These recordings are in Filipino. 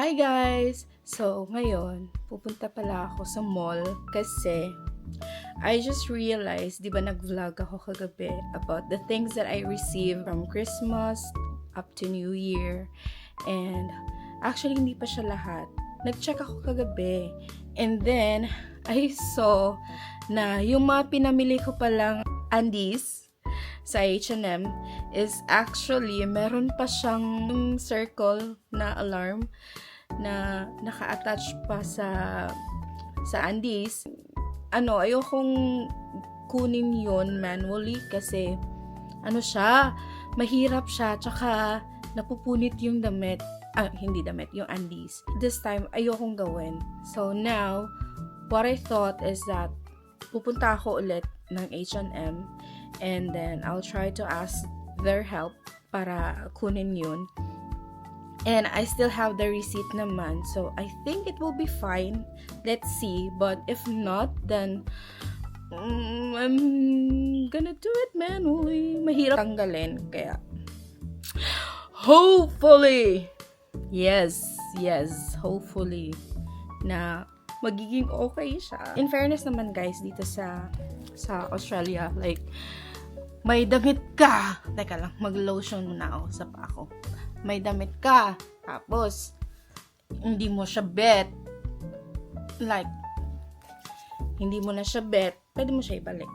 Hi guys! So, ngayon, pupunta pala ako sa mall kasi I just realized, di ba nag-vlog ako kagabi about the things that I received from Christmas up to New Year. And actually, hindi pa siya lahat. Nag-check ako kagabi. And then, I saw na yung mga pinamili ko palang undies sa H&M is actually meron pa siyang circle na alarm na naka-attach pa sa undies. Ayokong kunin yon manually kasi siya, mahirap siya, tsaka napupunit yung damit. Hindi damit, yung undies. This time, ayokong gawin. So now, what I thought is that pupunta ako ulit ng H&M and then I'll try to ask their help para kunin yun. And I still have the receipt naman. So, I think it will be fine. Let's see. But if not, then I'm gonna do it manually. Mahirap tanggalin. Kaya, hopefully, yes, hopefully, na magiging okay siya. In fairness naman guys, dito sa Australia, like, may damit ka. Teka lang, mag-lotion muna ako sa paa ko. May damit ka, tapos, hindi mo siya bet. Like, hindi mo na siya bet, pwede mo siya ibalik.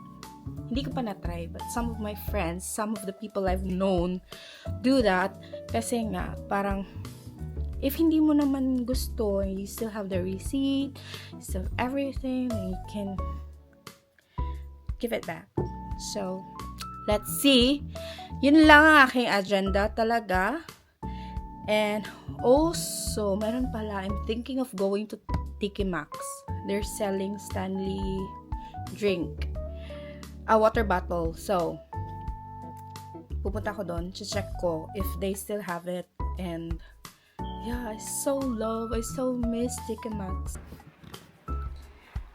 Hindi ko pa na-try, but some of my friends, some of the people I've known, do that. Kasi nga, parang, if hindi mo naman gusto, you still have the receipt, you still have everything, and you can give it back. So, let's see. Yun lang ang aking agenda talaga. And also, meron pala, I'm thinking of going to Tiki Max. They're selling Stanley drink. A water bottle. So, pupunta ko doon, check ko if they still have it. And, yeah, I so miss Tiki Max.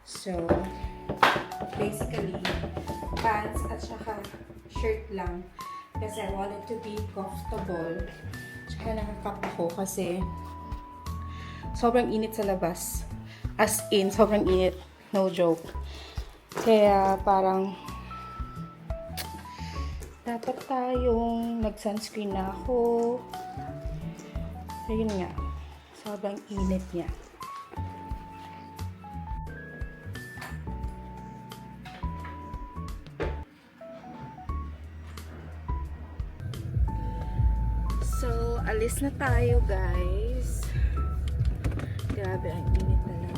So, basically, pants at saka shirt lang. Kasi I wanted to be comfortable. Tsaka nakakap ako kasi sobrang init sa labas. As in, sobrang init. No joke. Kaya parang dapat tayong nag-sunscreen na ako. Ayun nga. Sobrang init niya. So, alis na tayo guys. Grabe, ang init talaga.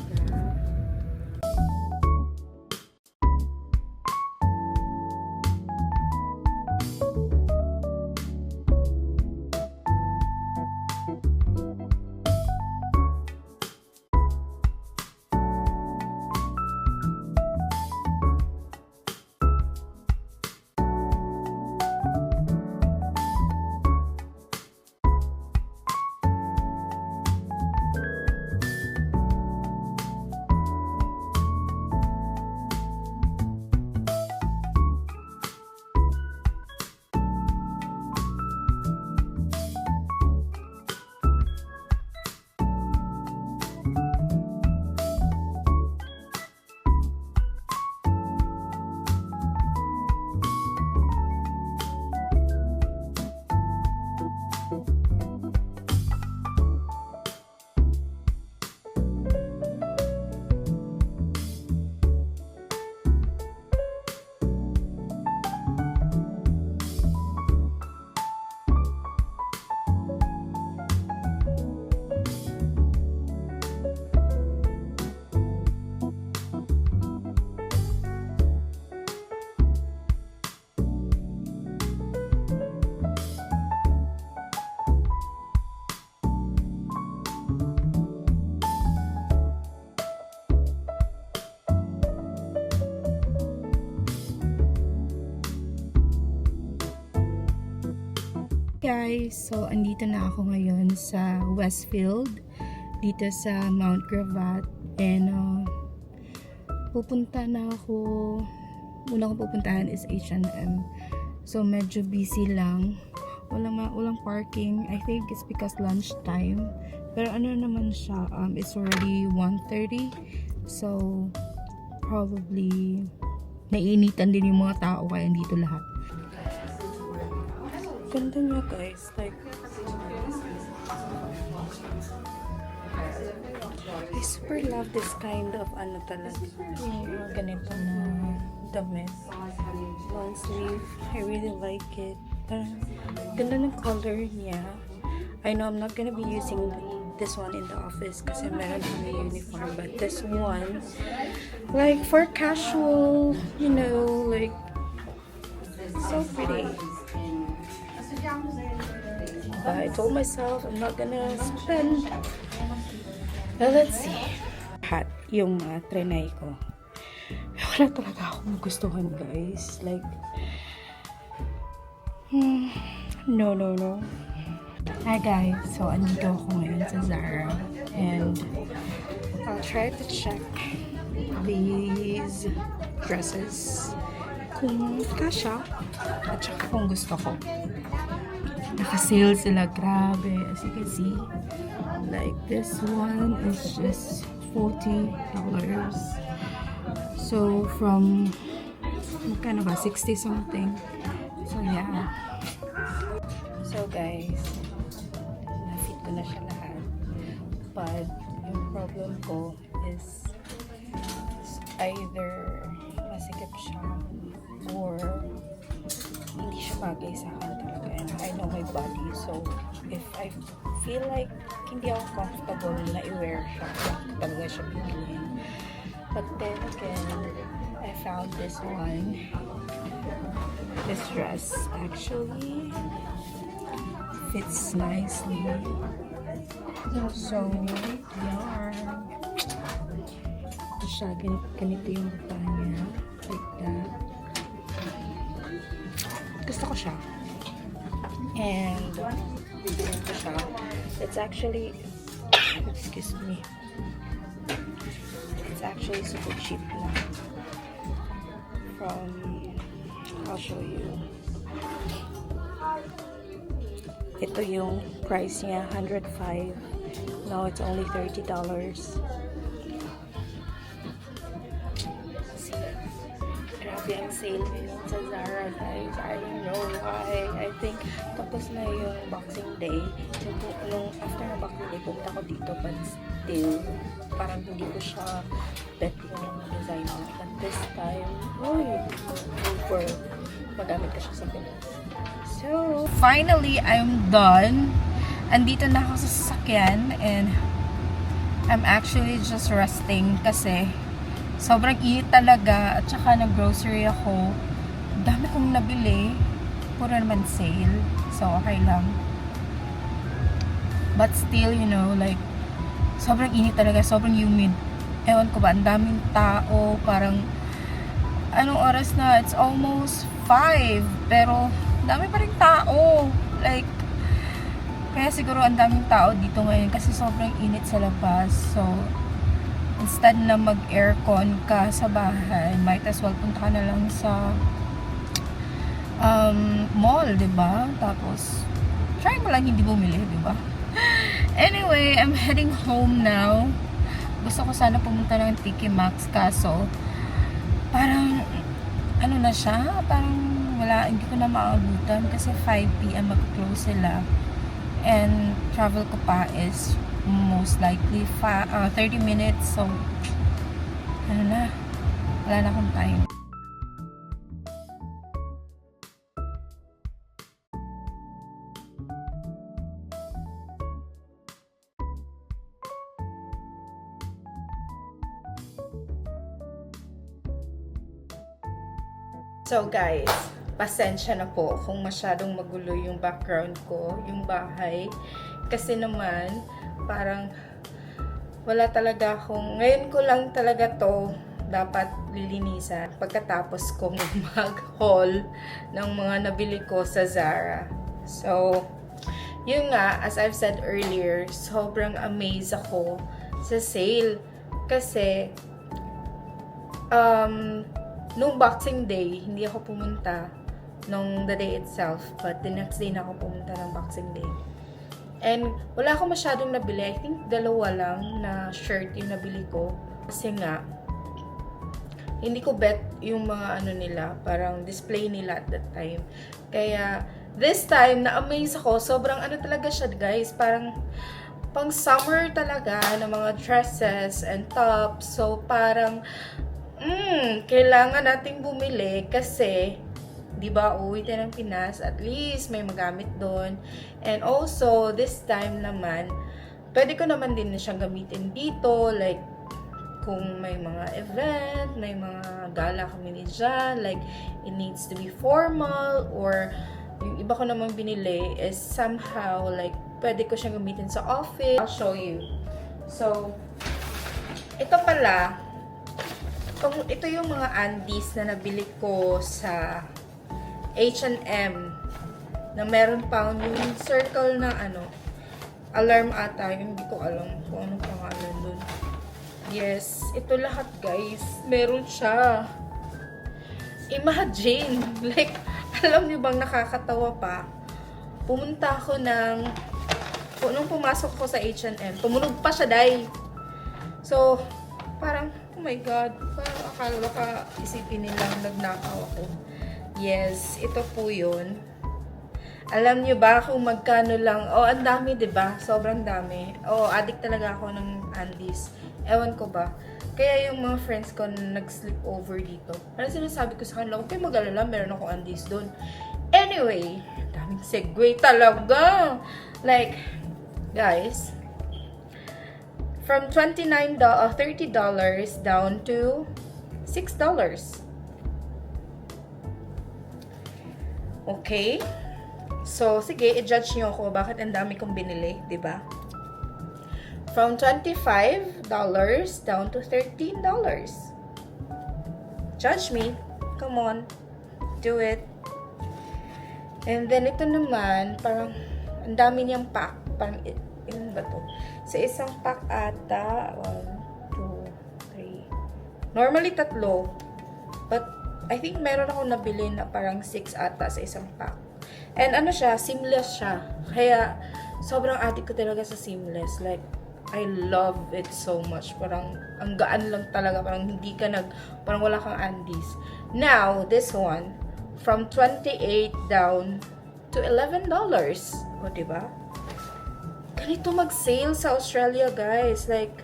Guys, so andito na ako ngayon sa Westfield, dito sa Mount Gravatt, and pupunta na ako. Una kong pupuntahan is H&M. So medyo busy lang. Walang parking. I think it's because lunchtime. Pero ano naman siya, it's already 1:30. So, probably, naiinitan din yung mga tao kaya dito lahat. Ganda niya guys. Like, I super love this kind of ano talaga. Yung ganito na damit. Long sleeve. I really like it. Parang ganda ng color niya. I know I'm not gonna be using this one in the office kasi meron kami uniform. But this one, like for casual, you know, like so pretty. But I told myself I'm not gonna spend. Well, let's see. Hat yung mga trinay ko. Wala talaga akong gustuhan, guys. Like, no. Hi, guys. So, andito ako ngayon sa Zara. And I'll try to check these dresses kung kasha at saka kung gusto ko. Naka-sale sila. Grabe. As you can see, like this one is just $40. So from magkano ba? 60 something. So yeah. So guys, na-fit ko na siya lahat. But yung problem ko is either masikip siya or hindi siya bagay sa akin talaga. And I know my body. So if I feel like hindi ako comfortable na i-wear siya, talaga siya bibilhin. But then again, I found this one. This dress actually fits nicely. So, yarn. Ito siya, ganito yung mata niya. Like that. Gusto ko siya. And, bibigyan ko siya. It's actually, excuse me. It's actually super cheap na. I'll show you. Ito yung price niya, $105. Now it's only $30. Grabe ang sale ngayon sa Zara, guys. I don't know why. I think tapos na yung Boxing Day. Nung after ng Boxing Day, pumunta ko dito, but still, parang hindi ko siya bet yung designer. But this time, over. Magamit ka siya sa Pinas. So, finally, I'm done. Andito na ako sa sasakyan and I'm actually just resting kasi sobrang init talaga at saka nag-grocery ako. Dami kong nabili. Puro naman sale. So, okay lang. But still, you know, like, sobrang init talaga. Sobrang humid. Ewan ko ba, ang daming tao. Parang, anong oras na? It's almost 5. Pero, dami pa rin tao. Like, kaya siguro ang daming tao dito ngayon kasi sobrang init sa labas. So, instead na mag-aircon ka sa bahay, might as well punta ka na lang sa mall, diba? Tapos, try mo lang hindi bumili, diba? Anyway, I'm heading home now. Gusto ko sana pumunta ng TK Maxx kaso parang ano na siya, parang wala, hindi ko na maabutan kasi 5 PM mag-close sila. And travel ko pa is most likely 30 minutes. So, ano na, wala na akong time. So guys, pasensya na po kung masyadong magulo yung background ko, yung bahay. Kasi naman, parang wala talaga akong, ngayon ko lang talaga to dapat lilinisan pagkatapos kong mag-haul ng mga nabili ko sa Zara. So, yun nga, as I've said earlier, sobrang amazed ako sa sale. Kasi, nung Boxing Day, hindi ako pumunta nung the day itself, but the next day na ako pumunta ng Boxing Day. And wala akong masyadong nabili. I think dalawa lang na shirt yung nabili ko. Kasi nga, hindi ko bet yung mga ano nila, parang display nila at that time. Kaya, this time, na-amaze ako. Sobrang ano talaga siya, guys. Parang, pang summer talaga, ng mga dresses and tops. So, parang, kailangan nating bumili kasi, di ba, uwi tayo ng Pinas, at least may magamit doon. And also, this time naman, pwede ko naman din na siyang gamitin dito, like, kung may mga event, may mga gala kami dyan, like, it needs to be formal, or, yung iba ko naman binili is somehow, like, pwede ko siyang gamitin sa office. I'll show you. So, ito pala, ito yung mga undies na nabili ko sa H&M na meron pa yung circle na ano, alarm ata, hindi ko alam kung anong pangalan dun. Yes, ito lahat guys, meron siya. Imagine, like, alam niyo bang nakakatawa pa? Pumunta ako nung pumasok ko sa H&M, tumunog pa siya, day. So, parang, oh my God, parang akala baka isipin nilang nagnakaw ako. Yes, ito po yun. Alam niyo ba kung magkano lang? Oh, ang dami, 'di ba? Sobrang dami. Oh, addict talaga ako ng undies. Ewan ko ba. Kaya yung mga friends ko nag-sleep over dito. Parang sinasabi ko sa kanila, okay, mag-alala, meron ako undies doon. Anyway, daming segue talaga. Like, guys, from $30 down to $6. Okay? So, sige, i-judge niyo ako bakit ang dami kong binili, di ba? From $25 down to $13. Judge me. Come on. Do it. And then, ito naman, parang, ang dami niyang pack. Parang, ilan ba to? Sa isang pack ata, 1, 2, 3. Normally, 3. But, I think meron ako nabili na parang 6 ata sa isang pack. And ano siya, seamless siya. Kaya, sobrang addict ko talaga sa seamless. Like, I love it so much. Parang, ang gaan lang talaga. Parang hindi ka parang wala kang undies. Now, this one, from $28 down to $11. O, diba? Ganito mag-sale sa Australia, guys. Like,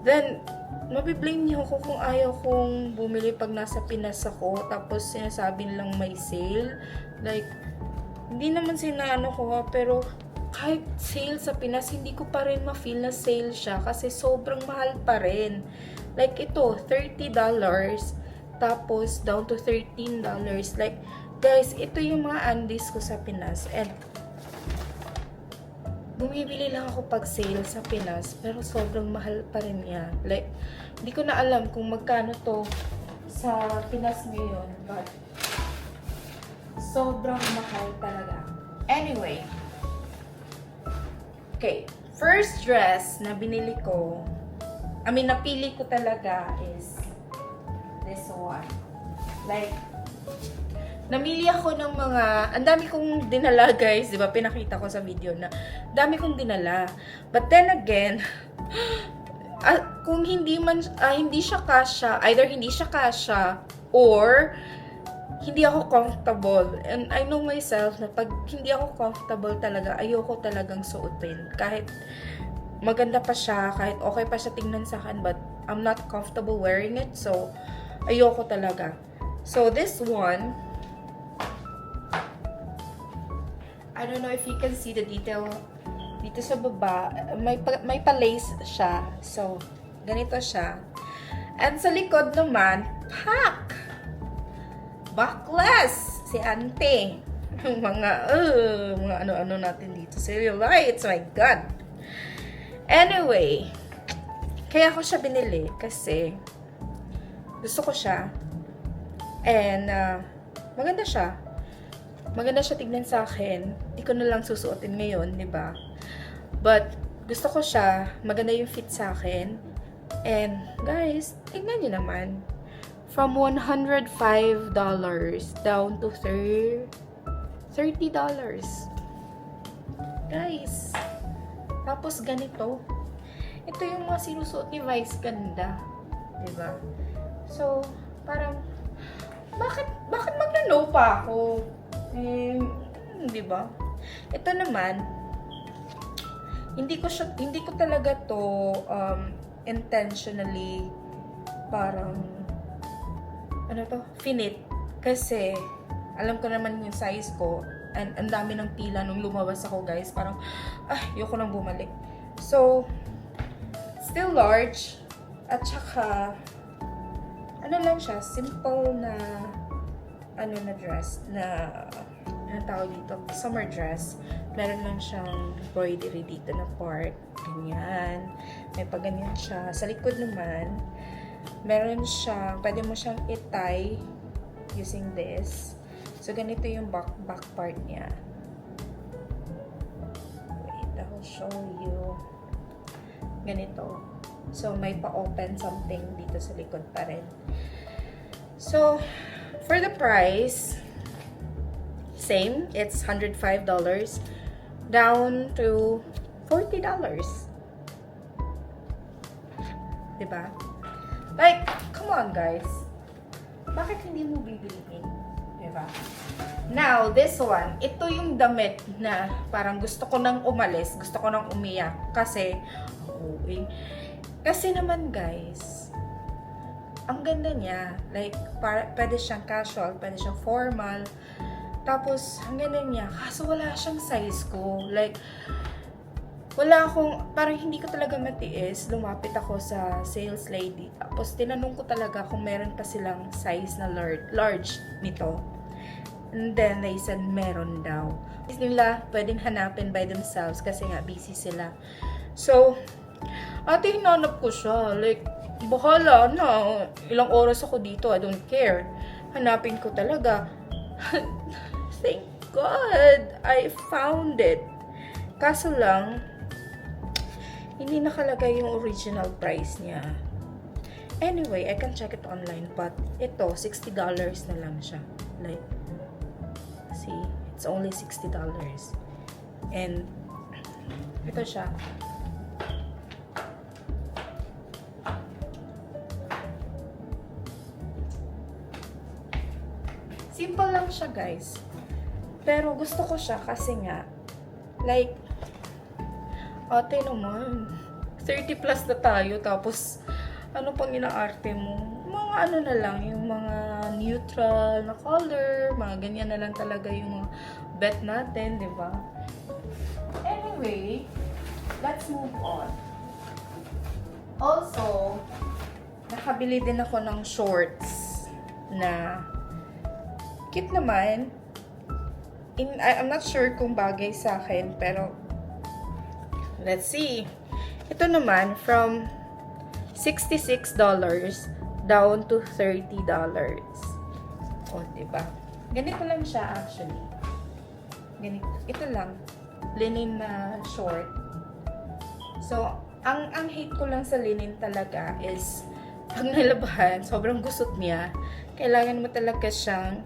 then, mabiblame niyo ako kung ayaw kong bumili pag nasa Pinas ako, tapos sinasabi nilang may sale. Like, hindi naman sinaano ko ha, pero kahit sale sa Pinas, hindi ko pa rin ma-feel na sale siya kasi sobrang mahal pa rin. Like, ito, $30, tapos down to $13. Like, guys, ito yung mga undies ko sa Pinas, and bumibili lang ako pag sale sa Pinas, pero sobrang mahal pa rin yan. Like, hindi ko na alam kung magkano to sa Pinas ngayon, but sobrang mahal talaga. Anyway, okay, first dress na binili ko, napili ko talaga is this one. Like, namili ako ng mga, ang dami kong dinala guys, di ba? Pinakita ko sa video na, dami kong dinala. But then again, kung hindi siya kasya, either hindi siya kasya, or hindi ako comfortable. And I know myself na pag hindi ako comfortable talaga, ayoko talagang suotin. Kahit maganda pa siya, kahit okay pa siya tingnan sa akin, but I'm not comfortable wearing it, so ayoko talaga. So this one, I don't know if you can see the detail dito sa baba. May pa-lace siya. So, ganito siya. And sa likod naman, pack! Backless! Si ante. mga ano-ano natin dito. Cellulite, my God. Anyway, kaya ko siya binili kasi gusto ko siya. And, maganda siya. Maganda siya tignan sa akin. Hindi ko na lang susuotin ngayon, di ba? But, gusto ko siya. Maganda yung fit sa akin. And, guys, tignan nyo naman. From $105 down to $30. Guys. Tapos ganito. Ito yung mga sinusuot ni Vice ganda. Diba? So, parang, bakit magna-no pa ako? Diba? Ito naman, hindi ko talaga to intentionally parang finit. Kasi, alam ko naman yung size ko. And ang dami ng pila nung lumabas ako, guys. Parang, ayoko nang bumalik. So, still large. At saka, ano lang siya, simple na, na dress, na, tawag dito, summer dress. Meron lang siyang embroidery dito na part. Ganyan. May paganyan siya. Sa likod naman, meron siyang, pwede mo siyang i-tie using this. So, ganito yung back part niya. Wait, I will show you. Ganito. So, may pa-open something dito sa likod pa rin. So, for the price, same. It's $105 down to $40. Diba? Like, come on, guys. Bakit hindi mo bibiliin? Diba? Now, this one, ito yung damit na parang gusto ko nang umalis, gusto ko nang umiyak kasi kasi naman, guys, ang ganda niya. Like, pwede siyang casual, pwede siyang formal. Tapos, ang ganda niya. Kaso wala siyang size ko. Like, wala akong, parang hindi ko talaga matiis. Lumapit ako sa sales lady. Tapos, tinanong ko talaga kung meron pa silang size na large nito. And then, they said, meron daw. Is nila pwedeng hanapin by themselves kasi nga busy sila. So, hinanap ko siya. Like, bahala na. Ilang oras ako dito. I don't care. Hanapin ko talaga. Thank God, I found it. Kaso lang, hindi nakalagay yung original price niya. Anyway, I can check it online. But, ito, $60 na lang siya. Like, see, it's only $60. And, ito siya. Simple lang siya, guys. Pero gusto ko siya kasi nga, like, ate naman, 30 plus na tayo, tapos, ano pang inaarte mo? Mga ano na lang, yung mga neutral na color, mga ganyan na lang talaga yung mga bet natin, di ba? Anyway, let's move on. Also, nakabili din ako ng shorts na cute naman. I'm not sure kung bagay sa akin, pero let's see. Ito naman, from $66 down to $30. O, diba? Ganito lang siya, actually. Ganito. Ito lang. Linen na short. So, ang hate ko lang sa linen talaga is, pag nilabahan, sobrang gusot niya. Kailangan mo talaga siyang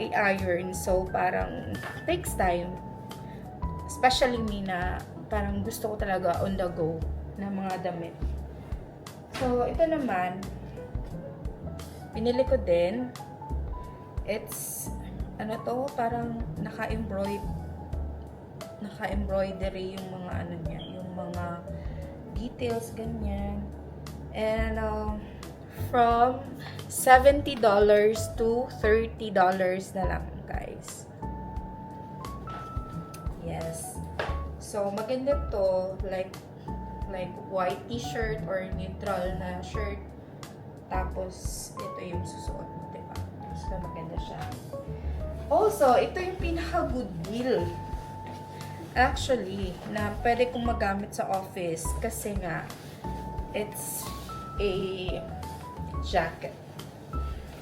i-iron. So, parang takes time. Especially me na parang gusto ko talaga on the go na mga damit. So, ito naman, pinili ko din. It's, ano to, parang naka-embroidery yung mga ano niya, yung mga details, ganyan. And, from $70 to $30 na lang, guys. Yes. So, maganda to, like white t-shirt or neutral na shirt. Tapos, ito yung susuot mo, diba? So, maganda siya. Also, ito yung pinaka-good deal. Actually, na pwede kong magamit sa office kasi nga, it's a jacket.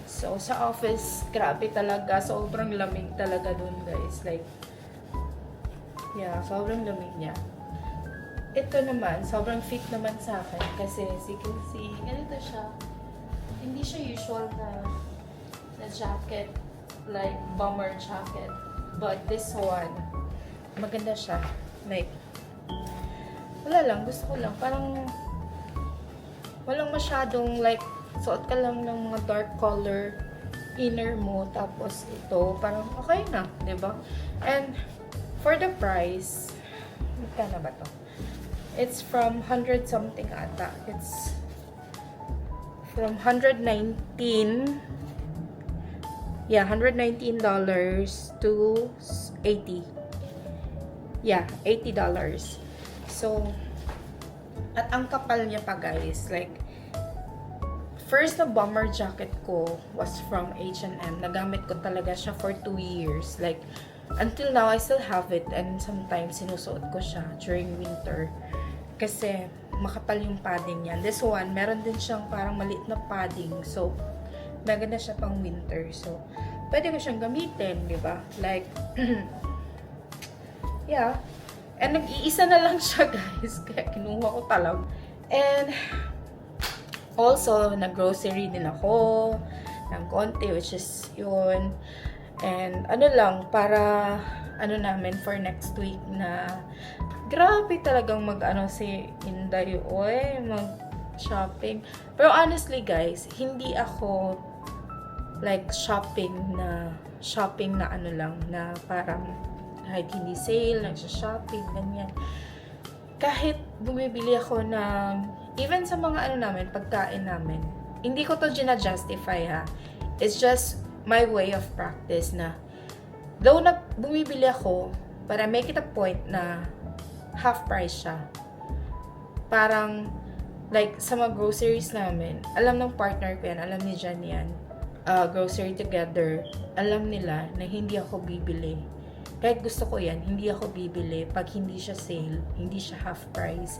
So, sa office, grabe talaga. Sobrang lamig talaga dun, guys. Like, yeah, sobrang lamig niya. Ito naman, sobrang fit naman sa akin kasi as you can see, ganito siya. Hindi siya usual na jacket, like bomber jacket. But this one, maganda siya. Like, wala lang, gusto ko lang. Parang, walang masyadong, like, suot ka lang ng mga dark color inner mo, tapos ito, parang okay na, diba? And, for the price, magkano ba to? It's from 100 something ata. It's from 119, yeah, $119 to 80. Yeah, $80. So, at ang kapal niya pa, guys. Like, first na bomber jacket ko was from H&M. Nagamit ko talaga siya for 2 years. Like, until now, I still have it. And sometimes, sinusuot ko siya during winter. Kasi, makapal yung padding niya. This one, meron din siyang parang maliit na padding. So, maganda siya pang winter. So, pwede ko siyang gamitin, di ba? Like, yeah. And nag-iisa na lang siya, guys. Kaya kinuha ko talaga. And, also, nag-grocery din ako ng konti, which is yun. And, ano lang, para, ano namin, for next week na, grabe talagang mag-ano si Inday, oy, mag-shopping. Pero honestly, guys, hindi ako, like, shopping na ano lang, na parang, kahit hindi sale, nagsha-shopping, ganyan. Kahit bumibili ako ng, even sa mga ano namin, pagkain namin, hindi ko to gina-justify ha. It's just my way of practice na, though bumibili ako, para make it a point na half price siya. Parang, like, sa mga groceries namin, alam ng partner ko yan, alam ni Jan yan, grocery together, alam nila na hindi ako bibili. Kahit gusto ko yan, hindi ako bibili pag hindi siya sale, hindi siya half price.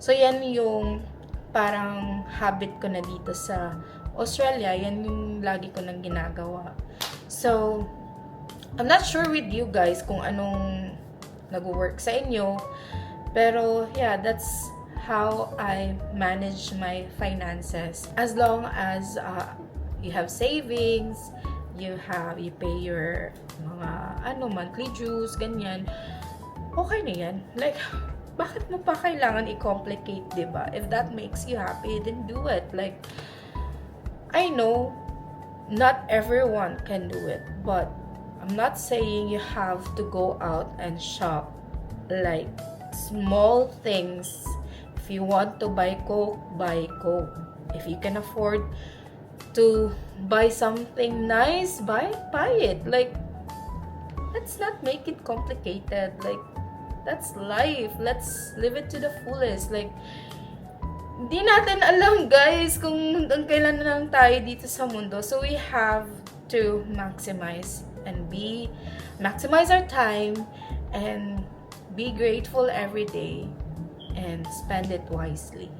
So, yan yung parang habit ko na dito sa Australia. Yan yung lagi ko nang ginagawa. So, I'm not sure with you guys kung anong nag-work sa inyo. Pero, yeah, that's how I manage my finances. As long as you have savings, you pay your mga monthly dues, ganyan, okay na yan. Like, bakit mo pa kailangan i-complicate, diba? If that makes you happy, then do it. Like, I know not everyone can do it, but I'm not saying you have to go out and shop like small things. If you want to buy Coke, buy Coke. If you can afford to buy something nice, buy it. Like, let's not make it complicated. Like, that's life. Let's live it to the fullest. Like, di natin alam, guys, kung hanggang kailan na lang tayo dito sa mundo. So, we have to maximize our time and be grateful every day and spend it wisely.